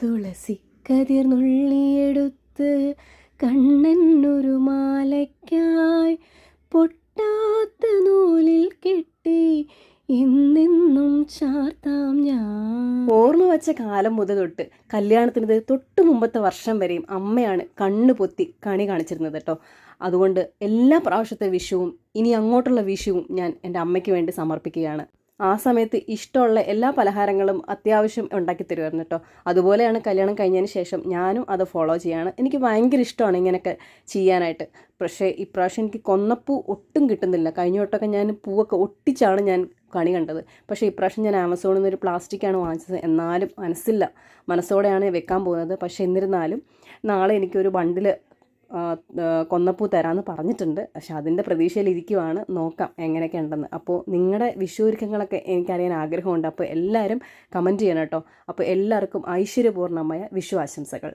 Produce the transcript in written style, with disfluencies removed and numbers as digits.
തുളസി കതിർ നുള്ളിയെടുത്ത് കണ്ണനൊരു മാലയ്ക്കായി പൊട്ടാത്ത നൂലിൽ കെട്ടി എന്നെന്നും ചാർത്താം ഞാൻ. ഓർമ്മ വച്ച കാലം മുതൽ തൊട്ട് കല്യാണത്തിന് തൊട്ട് മുമ്പത്തെ വർഷം വരെയും അമ്മയാണ് കണ്ണു പൊത്തി കണി കാണിച്ചിരുന്നത് കേട്ടോ. അതുകൊണ്ട് എല്ലാ പ്രാവശ്യത്തെ വിഷുവും ഇനി അങ്ങോട്ടുള്ള വിഷുവും ഞാൻ എൻ്റെ അമ്മയ്ക്ക് വേണ്ടി സമർപ്പിക്കുകയാണ്. ആ സമയത്ത് ഇഷ്ടമുള്ള എല്ലാ പലഹാരങ്ങളും അത്യാവശ്യം ഉണ്ടാക്കി തരുമായിരുന്നു കേട്ടോ. അതുപോലെയാണ് കല്യാണം കഴിഞ്ഞതിന് ശേഷം ഞാനും അത് ഫോളോ ചെയ്യാണ്. എനിക്ക് ഭയങ്കര ഇഷ്ടമാണ് ഇങ്ങനെയൊക്കെ ചെയ്യാനായിട്ട്. പക്ഷേ ഇപ്രാവശ്യം എനിക്ക് കൊന്നപ്പൂ ഒട്ടും കിട്ടുന്നില്ല. കഴിഞ്ഞ വട്ടമൊക്കെ ഞാൻ പൂവൊക്കെ ഒട്ടിച്ചാണ് ഞാൻ കണി കണ്ടത്. പക്ഷേ ഇപ്രാവശ്യം ഞാൻ ആമസോണിൽ നിന്നൊരു പ്ലാസ്റ്റിക്കാണ് വാങ്ങിച്ചത്. എന്നാലും മനസ്സോടെയാണ് വെക്കാൻ പോകുന്നത്. പക്ഷേ എന്നിരുന്നാലും നാളെ എനിക്കൊരു ബണ്ടിൽ കൊന്നപ്പൂ തരാമെന്ന് പറഞ്ഞിട്ടുണ്ട്. പക്ഷെ അതിൻ്റെ പ്രതീക്ഷയിലിരിക്കുവാണ്. നോക്കാം എങ്ങനെയൊക്കെ ഉണ്ടെന്ന്. അപ്പോൾ നിങ്ങളുടെ വിഷു ഒരുക്കങ്ങളൊക്കെ എനിക്കറിയാൻ ആഗ്രഹമുണ്ട്. അപ്പോൾ എല്ലാവരും കമൻറ്റ് ചെയ്യണം കേട്ടോ. അപ്പോൾ എല്ലാവർക്കും ഐശ്വര്യപൂർണ്ണമായ വിഷു ആശംസകൾ.